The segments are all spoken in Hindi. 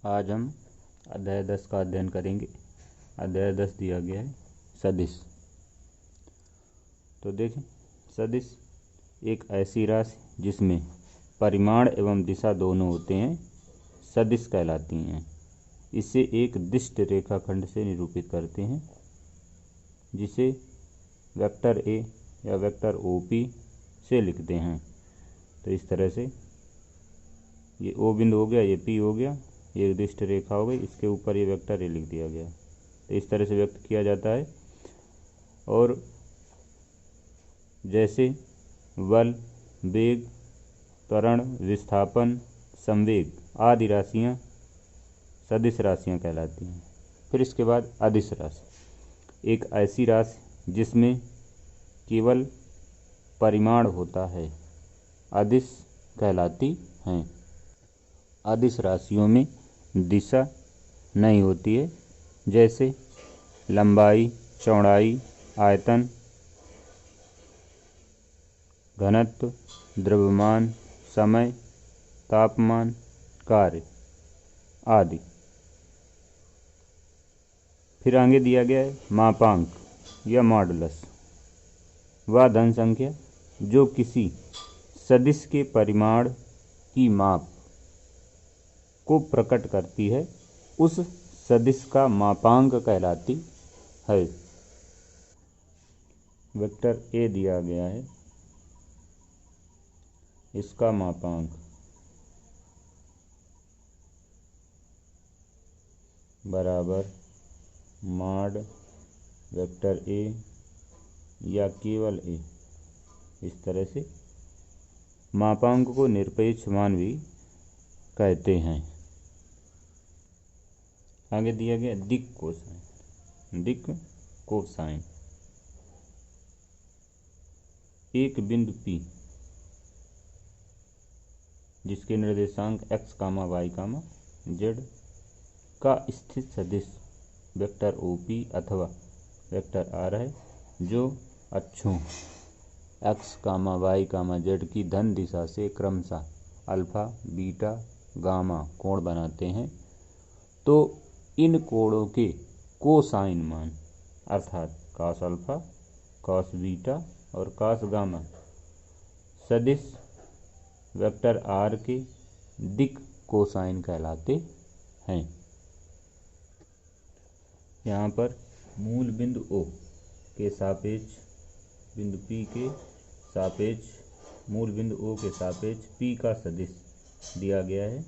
आज हम अध्याय 10 का अध्ययन करेंगे। अध्याय 10 दिया गया है सदिश। तो देखें, सदिश एक ऐसी राशि जिसमें परिमाण एवं दिशा दोनों होते हैं, सदिश कहलाती हैं। इसे एक दिष्ट रेखाखंड से निरूपित करते हैं, जिसे वेक्टर ए या वेक्टर ओपी से लिखते हैं। तो इस तरह से ये ओ बिंदु हो गया, ये पी हो गया, ये एक दिष्ट रेखा हो गई, इसके ऊपर ये वेक्टर ए लिख दिया गया। तो इस तरह से व्यक्त किया जाता है। और जैसे बल, वेग, त्वरण, विस्थापन, संवेग आदि राशियाँ सदिश राशियाँ कहलाती हैं। फिर इसके बाद अदिश राशि एक ऐसी राशि जिसमें केवल परिमाण होता है, अदिश कहलाती हैं। अदिश राशियों में दिशा नहीं होती है, जैसे लंबाई, चौड़ाई, आयतन, घनत्व, द्रव्यमान, समय, तापमान, कार्य आदि। फिर आगे दिया गया है मापांक या मॉडुलस, वह धन संख्या जो किसी सदिश के परिमाण की माप को प्रकट करती है, उस सदिश का मापांक कहलाती है। वेक्टर ए दिया गया है, इसका मापांक बराबर मॉड वेक्टर ए या केवल ए। इस तरह से मापांक को निरपेक्ष मान भी कहते हैं। आगे दिया गया दिक् कोसाइन। दिक् कोसाइन एक बिंदु P जिसके निर्देशांक x, y, z का स्थित सदिश वेक्टर OP अथवा वेक्टर R है, जो अक्षों x, y, z की धन दिशा से क्रमशः अल्फा, बीटा, गामा कोण बनाते हैं। तो इन कोणों के कोसाइन मान अर्थात cos अल्फा, cos बीटा और cos गामा सदिश वेक्टर R के दिक् कोसाइन कहलाते हैं। यहाँ पर मूल बिंदु O के सापेक्ष बिंदु P के सापेक्ष मूल बिंदु O के सापेक्ष P का सदिश दिया गया है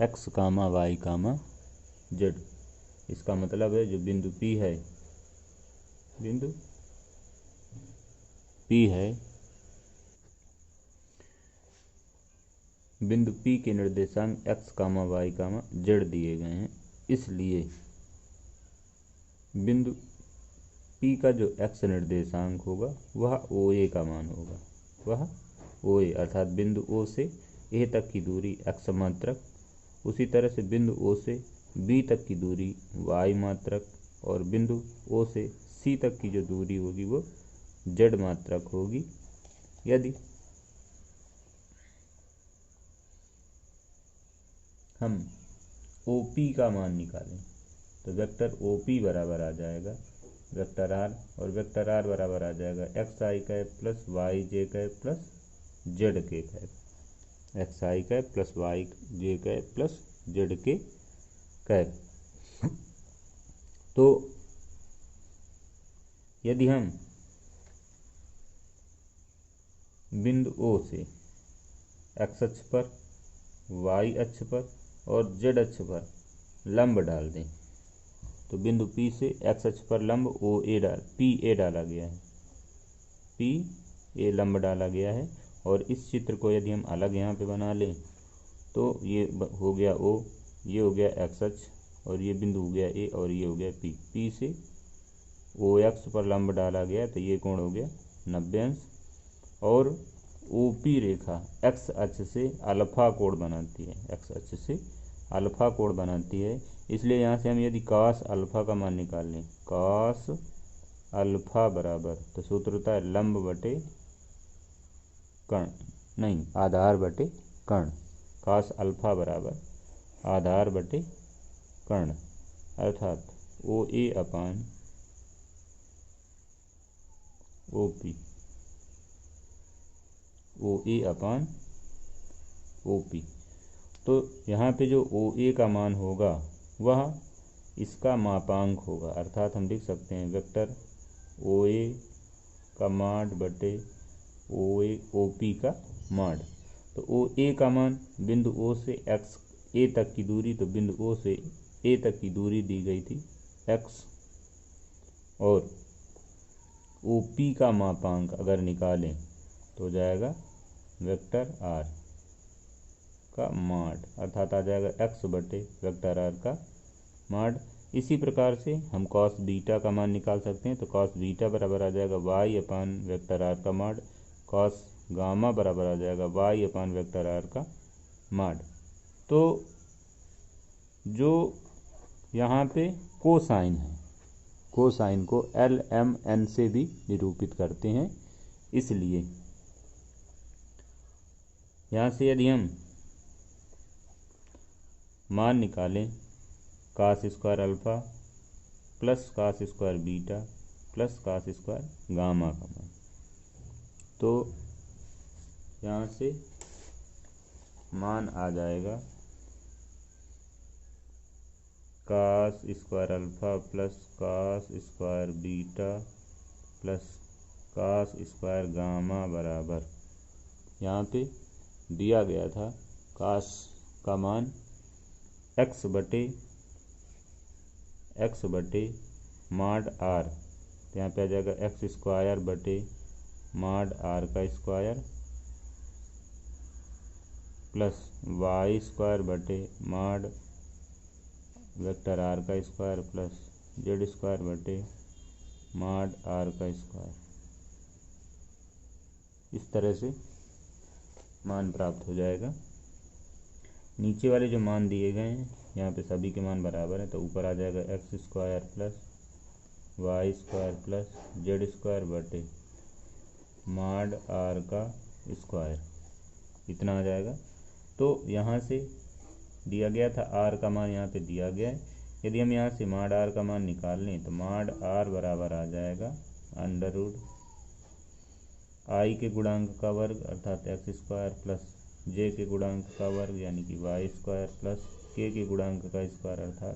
x, y, z। इसका मतलब है जो बिंदु P है, बिंदु P है, बिंदु P के निर्देशांक x, y, z दिए गए हैं। इसलिए बिंदु P का जो x निर्देशांक होगा वह OA का मान होगा, वह OA अर्थात बिंदु O से A तक की दूरी x मात्रक, उसी तरह से बिंदु O से B तक की दूरी y मात्रक और बिंदु O से C तक की जो दूरी होगी वो z मात्रक होगी। यदि हम OP का मान निकालें तो वेक्टर OP बराबर आ जाएगा वेक्टर R, और वेक्टर R बराबर आ जाएगा xi cap plus yj cap plus z के cap, xi cap plus yj cap plus z के कैप। तो यदि हम बिंदु O से x अक्ष पर, y अक्ष पर और z अक्ष पर लंब डाल दें तो बिंदु P से x अक्ष पर लंब PA डाला गया है, PA लंब डाला गया है। और इस चित्र को यदि हम अलग यहाँ पे बना लें तो ये हो गया O, ये हो गया x अक्ष और ये बिंदु हो गया A और ये हो गया P। P से OX पर लंब डाला गया तो ये कोण हो गया 90 अंश, और OP रेखा x अक्ष से अल्फा कोण बनाती है, x अक्ष से अल्फा कोण बनाती है। इसलिए यहाँ से हम यदि cos अल्फा का मान निकाल लें, cos अल्फा बराबर, तो सूत्र होता है लंब बटे कर्ण, नहीं आधार बटे कर्ण। cos अल्फा बराबर आधार बटे कर्ण, अर्थात OA अपान OP, OA अपान OP। तो यहाँ पे जो OA का मान होगा वह इसका मापांक होगा, अर्थात हम लिख सकते हैं वेक्टर OA का माड बटे OP का माड। तो OA का मान बिंदु O से A तक की दूरी, तो बिंदु O से A तक की दूरी दी गई थी x, और OP का मापांक अगर निकालें तो हो जाएगा वेक्टर R का माड, अर्थात आ जाएगा x बटे वेक्टर R का माड। इसी प्रकार से हम कॉस बीटा का मान निकाल सकते हैं। तो कॉस बीटा बराबर आ जाएगा y अपान वेक्टर R का माड, कॉस गामा बराबर आ जाएगा y अपान वेक्टर R का माड। तो जो यहाँ पे कोसाइन है, कोसाइन को LMN से भी निरूपित करते हैं, इसलिए यहाँ से यदि हम मान निकालें cos square alpha plus cos square beta plus cos square gamma का मान, तो यहाँ से मान आ जाएगा cos square alpha plus cos square beta plus cos square gamma बराबर, यहाँ पे दिया गया था कास का मान x बटे माड R, तो यहाँ पे आ जाएगा x स्क्वायर बटे माड R का स्क्वायर प्लस y स्क्वायर बटे माड वेक्टर R का स्क्वायर प्लस z स्क्वायर बटे माड R का स्क्वायर। इस तरह से मान प्राप्त हो जाएगा। नीचे वाले जो मान दिए गए हैं यहाँ पे सभी के मान बराबर हैं, तो ऊपर आ जाएगा x square plus y square plus z square बटे माड R का स्क्वायर, इतना आ जाएगा। तो यहाँ से दिया गया था R का मान यहाँ पे दिया गया है। यदि हम यहाँ से माड R का मान निकाल लें तो माड R बराबर आ जाएगा अंडर रूट I के गुणांक का वर्ग अर्थात x स्क्वायर प्लस j के गुणांक का वर्ग यानी कि y स्क्वायर प्लस k के गुणांक का स्क्वायर अर्थात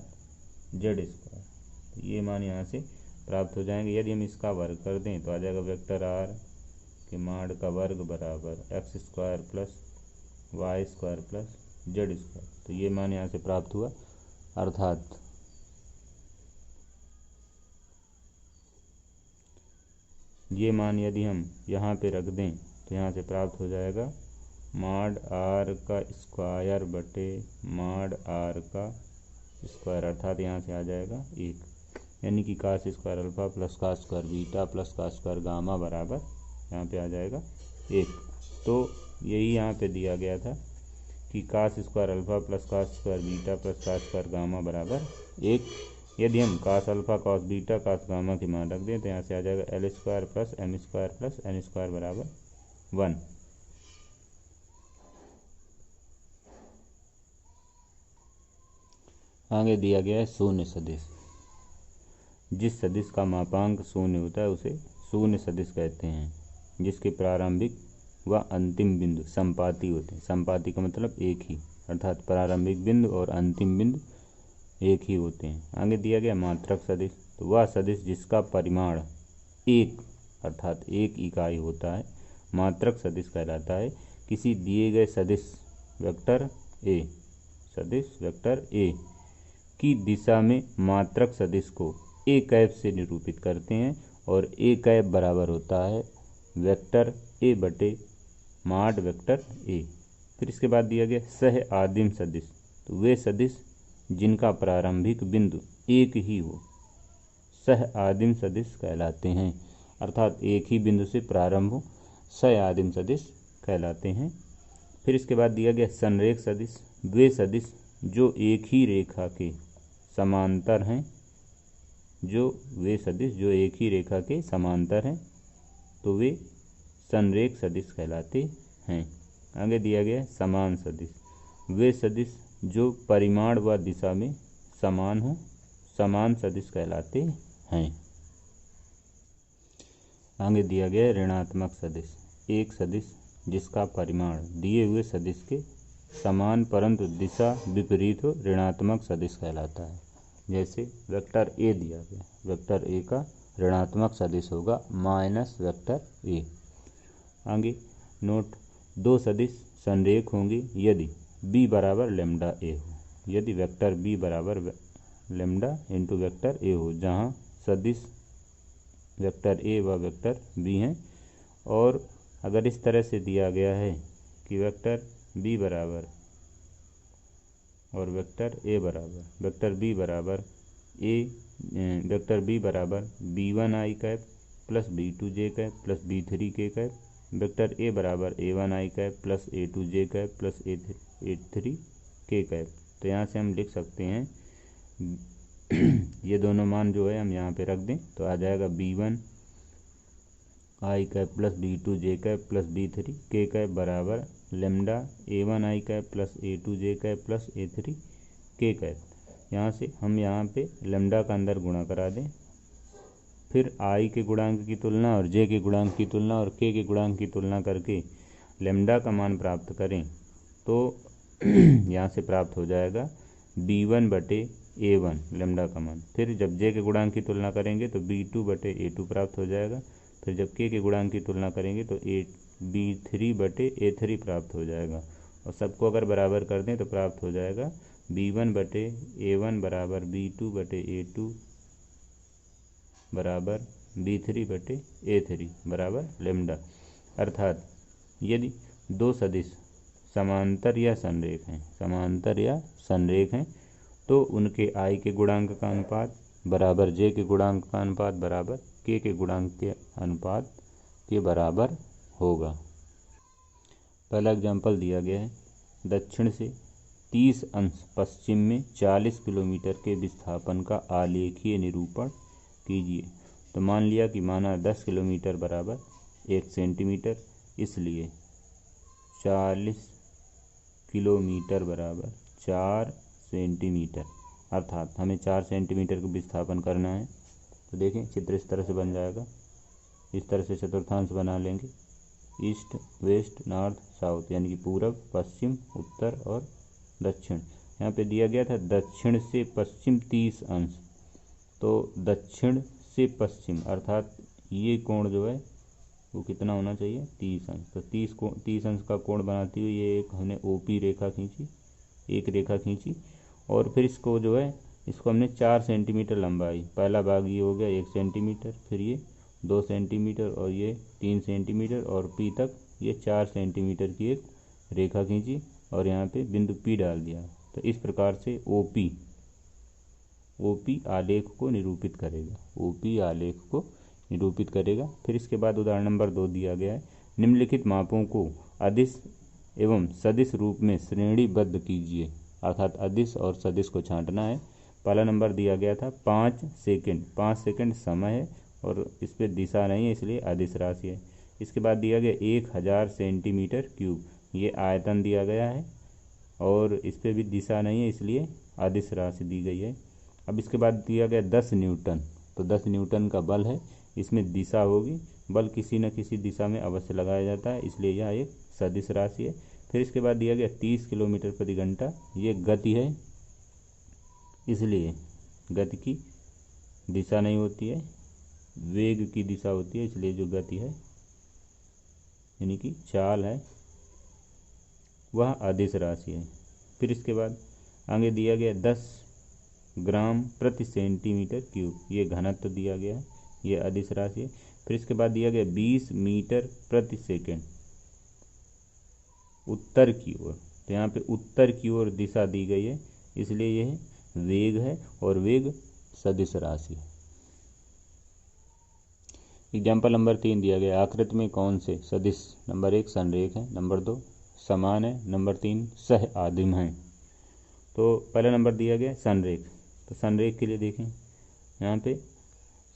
z स्क्वायर। तो ये मान यहाँ से प्राप्त हो जाएंगे। यदि हम इसका वर्ग कर दें तो आ जाएगा वेक्टर R के माड का वर्ग बराबर x square plus y square plus z square. तो ये मान यहाँ से प्राप्त हुआ, अर्थात ये मान यदि हम यहाँ पे रख दें तो यहाँ से प्राप्त हो जाएगा माड R का स्क्वायर बटे माड R का स्क्वायर, अर्थात यहाँ से आ जाएगा 1, यानी कि cos square alpha plus cos square beta plus cos square gamma बराबर यहाँ पे आ जाएगा 1। तो यही यहाँ पे दिया गया था कि cos square alpha plus cos square beta plus cos square gamma बराबर 1। यदि हम cos alpha cos beta cos gamma की मान रख दें तो यहाँ से आ जाएगा L square plus M square plus N square बराबर 1। आगे दिया गया है शून्य सदिश। जिस सदिश का मापांक शून्य होता है उसे शून्य सदिश कहते हैं, जिसके प्रारंभिक व अंतिम बिंदु संपाती होते हैं। संपाती का मतलब एक ही, अर्थात प्रारंभिक बिंदु और अंतिम बिंदु एक ही होते हैं। आगे दिया गया मात्रक सदिश, तो वह सदिश जिसका परिमाण 1 अर्थात 1 इकाई होता है मात्रक सदिश कहलाता है। किसी दिए गए सदिश वेक्टर A की दिशा में मात्रक सदिश को A कैप से निरूपित करते हैं, और A कैप बराबर होता है वेक्टर A बटे माड वेक्टर A। फिर इसके बाद दिया गया सह आदिम सदिश, तो वे सदिश जिनका प्रारंभिक बिंदु एक ही हो सह आदिम सदिश कहलाते हैं, अर्थात एक ही बिंदु से प्रारंभ हो सह आदिम सदिश कहलाते हैं। फिर इसके बाद दिया गया संरेख सदिश, वे सदिश जो एक ही रेखा के समांतर हैं, वे सदिश जो एक ही रेखा के समांतर हैं तो वे संरेख सदिश कहलाते हैं। आगे दिया गया समान सदिश, वे सदिश जो परिमाण व दिशा में समान हो समान सदिश कहलाते हैं। आगे दिया गया है ऋणात्मक सदिश। एक सदिश जिसका परिमाण दिए हुए सदिश के समान परंतु दिशा विपरीत हो ऋणात्मक सदिश कहलाता है। जैसे वेक्टर ए दिया गया, वेक्टर ए का ऋणात्मक सदिश होगा माइनस वेक्टर ए। आगे नोट, दो सदिश संरेख होंगे यदि b बराबर लेमडा ए हो। यदि वेक्टर b बराबर लेमडा इंटू वेक्टर ए हो, जहाँ सदिश वेक्टर ए व वेक्टर b हैं, और अगर इस तरह से दिया गया है कि वेक्टर b बराबर और वेक्टर ए बराबर वेक्टर b बराबर वेक्टर b बराबर b1i cap plus b2j cap plus b3k cap, vector A बराबर a1i cap plus a2j cap plus a3k cap. तो यहाँ से हम लिख सकते हैं ये दोनों मान जो है हम यहाँ पे रख दें तो आ जाएगा b1 i cap plus b2j cap plus b3k cap बराबर lambda a1i cap plus a2j cap plus a3k cap. यहाँ से हम यहाँ पे लेमडा का अंदर गुणा करा दें, फिर आई के गुणांक की तुलना और जे के गुणांक की तुलना और के गुणांक की तुलना करके लेमडा का मान प्राप्त करें तो यहाँ से प्राप्त हो जाएगा b1 बटे a1 लेमडा का मान। फिर जब जे के गुणांक की तुलना करेंगे तो b2 बटे a2 प्राप्त हो जाएगा। फिर जब के गुणांक की तुलना करेंगे तो b3 बटे a3 प्राप्त हो जाएगा। और सबको अगर बराबर कर दें तो प्राप्त हो जाएगा b1 बटे a1 बराबर b2 बटे a2 बराबर b3 बटे a3 बराबर लेमडा। अर्थात यदि दो सदिश समांतर या संरेख हैं तो उनके आई के गुणांक का अनुपात बराबर जे के गुणांक का अनुपात बराबर के गुणांक के अनुपात के बराबर होगा। पहला एग्जाम्पल दिया गया है, दक्षिण से 30 अंश पश्चिम में 40 किलोमीटर के विस्थापन का आलेखीय निरूपण कीजिए। तो मान लिया कि माना 10 किलोमीटर बराबर 1 सेंटीमीटर, इसलिए 40 किलोमीटर बराबर 4 सेंटीमीटर, अर्थात हमें 4 सेंटीमीटर का विस्थापन करना है। तो देखें चित्र इस तरह से बन जाएगा। इस तरह से चतुर्थांश बना लेंगे, ईस्ट वेस्ट नॉर्थ साउथ, यानी कि पूरब पश्चिम उत्तर और दक्षिण। यहाँ पे दिया गया था दक्षिण से पश्चिम 30 अंश, तो दक्षिण से पश्चिम अर्थात ये कोण जो है वो कितना होना चाहिए 30 अंश। तो 30 अंश का कोण बनाती हुई ये एक हमने ओपी रेखा खींची, एक रेखा खींची, और फिर इसको जो है इसको हमने 4 सेंटीमीटर लंबाई, पहला भाग ये हो गया 1 सेंटीमीटर, फिर ये 2 सेंटीमीटर और ये 3 सेंटीमीटर और पी तक ये 4 सेंटीमीटर की एक रेखा खींची और यहाँ पे बिंदु पी डाल दिया। तो इस प्रकार से ओपी आलेख को निरूपित करेगा, ओपी आलेख को निरूपित करेगा। फिर इसके बाद उदाहरण नंबर 2 दिया गया है, निम्नलिखित मापों को अदिश एवं सदिश रूप में श्रेणीबद्ध कीजिए, अर्थात अदिश और सदिश को छांटना है। पहला नंबर दिया गया था 5 सेकंड, 5 सेकंड समय है और इस पर दिशा नहीं है इसलिए अदिश राशि है। इसके बाद दिया गया 1000 सेंटीमीटर क्यूब, ये आयतन दिया गया है और इस पर भी दिशा नहीं है इसलिए अदिश राशि दी गई है। अब इसके बाद दिया गया 10 न्यूटन, तो 10 न्यूटन का बल है, इसमें दिशा होगी, बल किसी न किसी दिशा में अवश्य लगाया जाता है इसलिए यह एक सदिश राशि है। फिर इसके बाद दिया गया 30 किलोमीटर प्रति घंटा, ये गति है इसलिए गति की दिशा नहीं होती है, वेग की दिशा होती है, इसलिए जो गति है यानी कि चाल है वह अदिश राशि है। फिर इसके बाद आगे दिया गया 10 ग्राम प्रति सेंटीमीटर क्यूब, ये घनत्व दिया गया है, ये अदिश राशि है। फिर इसके बाद दिया गया 20 मीटर प्रति सेकंड उत्तर की ओर, तो यहाँ पे उत्तर की ओर दिशा दी गई है इसलिए यह वेग है और वेग सदिश राशि है। एग्जाम्पल नंबर 3 दिया गया, आकृति में कौन से सदिश नंबर 1 संरेख है, नंबर 2 समान है, नंबर 3 सह आदिम है। तो पहला नंबर दिया गया संरेख, तो संरेख के लिए देखें यहाँ पे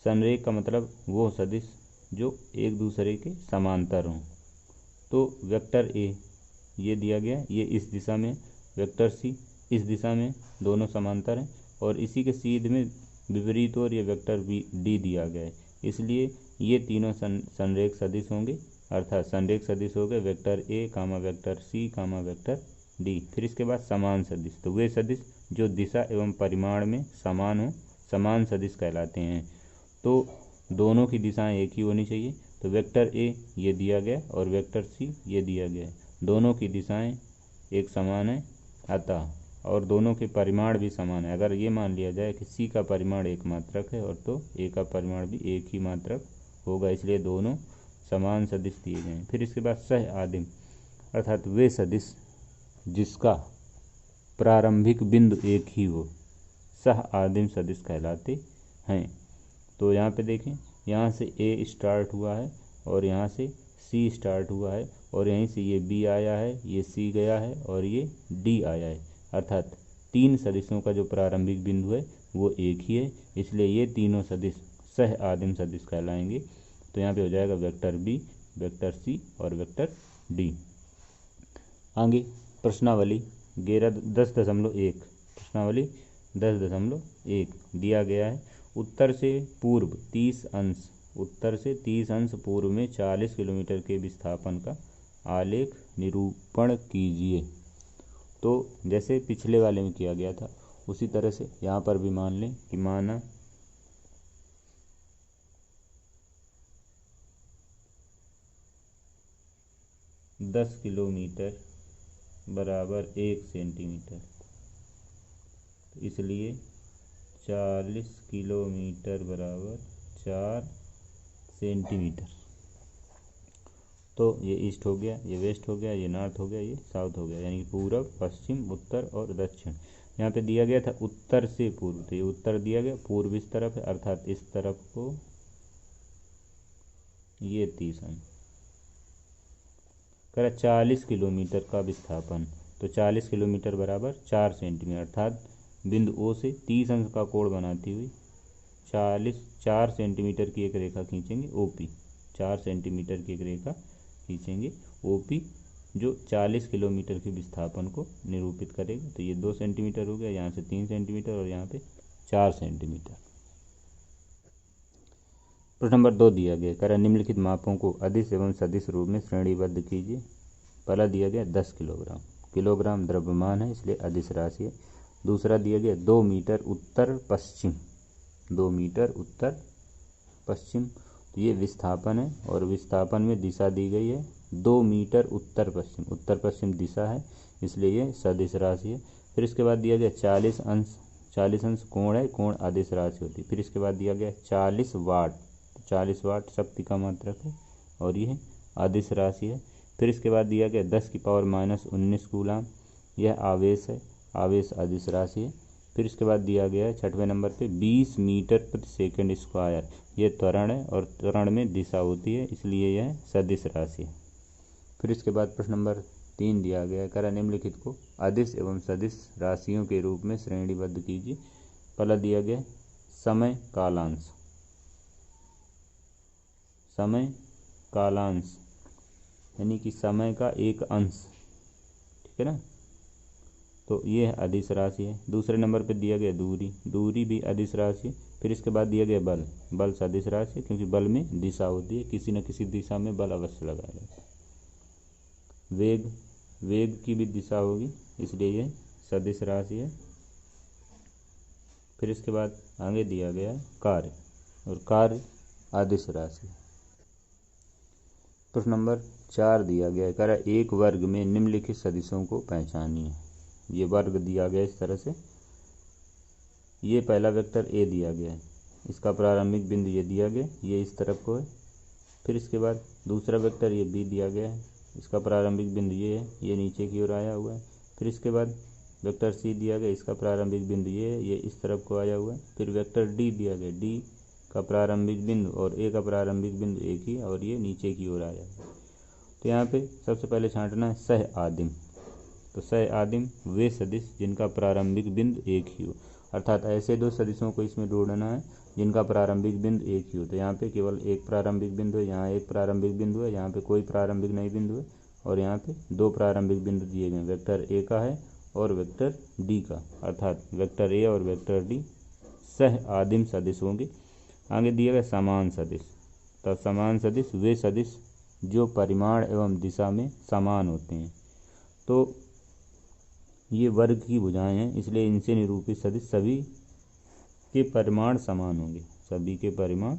संरेख का मतलब वो सदिश जो एक दूसरे के समांतर हों। तो वेक्टर ए ये दिया गया, ये इस दिशा में, वेक्टर सी इस दिशा में दोनों समांतर हैं और इसी के सीध में विपरीत ओर ये वेक्टर डी दिया गया है, इसलिए ये तीनों संरेख सदिश होंगे, अर्थात संरेख सदिश हो गए vector A comma vector C comma vector D. फिर इसके बाद समान सदिश, तो वे सदिश जो दिशा एवं परिमाण में समान हो समान सदिश कहलाते हैं। तो दोनों की दिशाएं एक ही होनी चाहिए, तो वेक्टर ए ये दिया गया और वेक्टर सी ये दिया गया, दोनों की दिशाएं एक समान है अतः, और दोनों के परिमाण भी समान है। अगर ये मान लिया जाए कि सी का परिमाण एक मात्रक है और तो ए का परिमाण भी एक ही मात्रक होगा, इसलिए दोनों समान सदिश दिए गए हैं। फिर इसके बाद सह आदिम, अर्थात वे सदिश जिसका प्रारंभिक बिंदु एक ही हो सह आदिम सदिश कहलाते हैं। तो यहाँ पे देखें, यहाँ से ए स्टार्ट हुआ है और यहाँ से सी स्टार्ट हुआ है और यहीं से ये बी आया है, ये सी गया है और ये डी आया है, अर्थात तीन सदिशों का जो प्रारंभिक बिंदु है वो एक ही है, इसलिए ये तीनों सदिश सह आदिम सदिश कहलाएंगे। तो यहाँ पे हो जाएगा वेक्टर बी, वेक्टर सी और वेक्टर डी। आगे प्रश्नावली 10.1, प्रश्नावली 10.1 दिया गया है। उत्तर से 30 अंश पूर्व में 40 किलोमीटर के विस्थापन का आलेख निरूपण कीजिए। तो जैसे पिछले वाले में किया गया था उसी तरह से यहाँ पर भी मान लें कि माना 10 किलोमीटर बराबर 1 सेंटीमीटर, इसलिए 40 किलोमीटर बराबर 4 सेंटीमीटर। तो ये ईस्ट हो गया, ये वेस्ट हो गया, ये नॉर्थ हो गया, ये साउथ हो गया, यानी कि पूरब, पश्चिम, उत्तर और दक्षिण। यहाँ पे दिया गया था उत्तर से पूर्व, तो ये उत्तर दिया गया, पूर्व इस तरफ है अर्थात इस तरफ को ये 30 अंश करा 40 किलोमीटर का विस्थापन, तो 40 किलोमीटर बराबर 4 सेंटीमीटर, अर्थात बिंदु ओ से 30 अंश का कोण बनाती हुई 4 सेंटीमीटर की एक रेखा खींचेंगे ओपी, 4 सेंटीमीटर की एक रेखा खींचेंगे ओपी जो 40 किलोमीटर के विस्थापन को निरूपित करेगा। तो ये 2 सेंटीमीटर हो गया, यहाँ से 3 सेंटीमीटर और यहाँ पे 4 सेंटीमीटर। प्रश्न नंबर 2 दिया गया, करें निम्नलिखित मापों को अदिश एवं सदिश रूप में श्रेणीबद्ध कीजिए। पहला दिया गया 10 किलोग्राम, किलोग्राम द्रव्यमान है इसलिए अदिश राशि है। दूसरा दिया गया 2 मीटर उत्तर पश्चिम, 2 मीटर उत्तर पश्चिम, तो ये विस्थापन है और विस्थापन में दिशा दी गई है 2 मीटर उत्तर पश्चिम, उत्तर पश्चिम दिशा है इसलिए ये सदिश राशि है। फिर इसके बाद दिया गया 40 अंश कोण है, कोण अदिश राशि होती है। फिर इसके बाद दिया गया 40 वाट, 40 वाट शक्ति का मात्रक है और यह अदिश राशि है। फिर इसके बाद दिया गया 10⁻⁻19 कूलाम, यह आवेश है, आवेश अदिश राशि है। फिर इसके बाद दिया गया है 6वें नंबर पे 20 मीटर प्रति सेकंड स्क्वायर, यह त्वरण है और त्वरण में दिशा होती है इसलिए यह सदिश राशि है। फिर इसके बाद प्रश्न नंबर 3 दिया गया है, करा निम्नलिखित को अदिश एवं सदिश राशियों के रूप में श्रेणीबद्ध कीजिए। पहला दिया गया समय कालांश, समय कालांश यानी कि समय का एक अंश, ठीक है ना, तो ये है अदिश राशि है। दूसरे नंबर पे दिया गया दूरी, दूरी भी अदिश राशि। फिर इसके बाद दिया गया बल, बल सदिश राशि क्योंकि बल में दिशा होती है, किसी न किसी दिशा में बल अवश्य लगाया जाता है। वेग, वेग की भी दिशा होगी इसलिए ये सदिश राशि है। फिर इसके बाद आगे दिया गया कार्य, और कार्य अदिश राशि। प्रश्न नंबर 4 दिया गया है, करा एक वर्ग में निम्नलिखित सदिशों को पहचानिए। ये वर्ग दिया गया इस तरह से, ये पहला वेक्टर ए दिया गया है, इसका प्रारंभिक बिंदु ये दिया गया, ये इस तरफ को है। फिर इसके बाद दूसरा वेक्टर ये बी दिया गया है, इसका प्रारंभिक बिंदु ये है, ये नीचे की ओर आया हुआ है। फिर इसके बाद वेक्टर सी दिया गया, इसका प्रारंभिक बिंदु ये है, ये इस तरफ को आया हुआ है। फिर वेक्टर डी दिया गया, डी का प्रारंभिक बिंदु और ए का प्रारंभिक बिंदु एक ही और ये नीचे की ओर आया है। तो यहाँ पे सबसे पहले छांटना है सह आदिम, तो सह आदिम वे सदिश जिनका प्रारंभिक बिंदु एक ही हो, अर्थात ऐसे दो सदिशों को इसमें ढूंढना है जिनका प्रारंभिक बिंदु एक ही हो। तो यहाँ पे केवल एक प्रारंभिक बिंदु है, यहाँ एक प्रारंभिक बिंदु है, यहाँ पे कोई प्रारंभिक नहीं बिंदु है और यहाँ पे 2 प्रारंभिक बिंदु दिए गए, वेक्टर ए का है और वेक्टर डी का, अर्थात वेक्टर ए और वेक्टर डी सह आदिम सदिश होंगे। आगे दिया गया समान सदिश। तो समान सदिश वे सदिश जो परिमाण एवं दिशा में समान होते हैं। तो ये वर्ग की भुजाएं हैं, इसलिए इनसे निरूपित सदिश सभी के परिमाण समान होंगे, सभी के परिमाण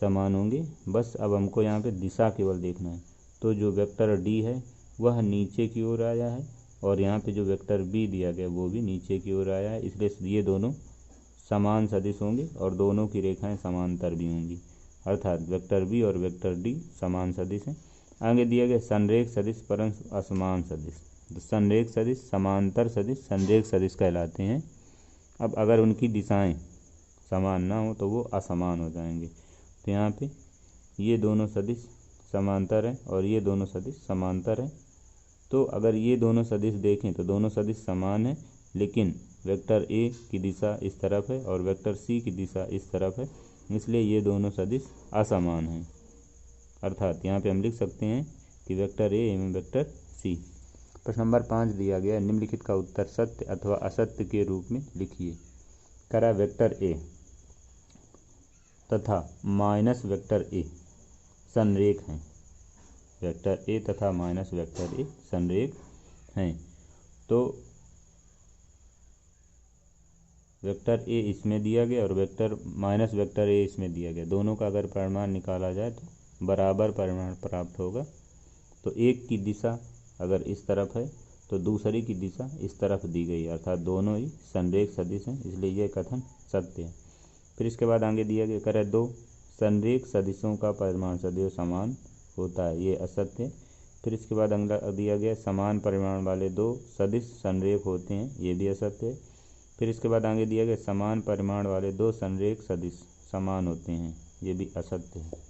समान होंगे। बस अब हमको यहाँ पे दिशा केवल देखना है। तो जो वेक्टर डी है वह नीचे की ओर आया है और यहाँ पे जो वेक्टर बी दिया गया वो भी नीचे की ओर आया है, इसलिए ये दोनों समान सदिश होंगे और दोनों की रेखाएं समांतर भी होंगी, अर्थात वेक्टर बी और वेक्टर डी समान सदिश हैं। आगे दिया गया संरेख सदिश परंतु असमान सदिश। तो संरेख सदिश, समांतर सदिश संरेख सदिश कहलाते हैं। अब अगर उनकी दिशाएं समान ना हो तो वो असमान हो जाएंगे। तो यहाँ पे ये दोनों सदिश समांतर हैं और ये दोनों सदिश समांतर हैं। तो अगर ये दोनों सदिश देखें तो दोनों सदिश समान हैं, लेकिन वेक्टर ए की दिशा इस तरफ है और वेक्टर सी की दिशा इस तरफ है, इसलिए ये दोनों सदिश असमान हैं। अर्थात यहाँ पे हम लिख सकते हैं कि वेक्टर ए एवं वेक्टर सी। प्रश्न नंबर 5 दिया गया, निम्नलिखित का उत्तर सत्य अथवा असत्य के रूप में लिखिए। करा वेक्टर ए तथा माइनस वेक्टर ए संरेख हैं। वेक्टर ए तथा माइनस वेक्टर ए संरेख हैं। तो वेक्टर ए इसमें दिया गया और वेक्टर माइनस वेक्टर ए इसमें दिया गया, दोनों का अगर परिमाण निकाला जाए तो बराबर परिमाण प्राप्त होगा। तो एक की दिशा अगर इस तरफ है तो दूसरी की दिशा इस तरफ दी गई, अर्थात दोनों ही संरेख सदिश हैं, इसलिए यह कथन सत्य है। फिर इसके बाद आगे दिया गया, करे दो संरेख सदिशों का परिमाण सदैव समान होता है, ये असत्य है। फिर इसके बाद अगला दिया गया, समान परिमाण वाले दो सदिश संरेख होते हैं, ये भी असत्य है। फिर इसके बाद आगे दिया गया, समान परिमाण वाले दो संरेख सदिश समान होते हैं, ये भी असत्य है।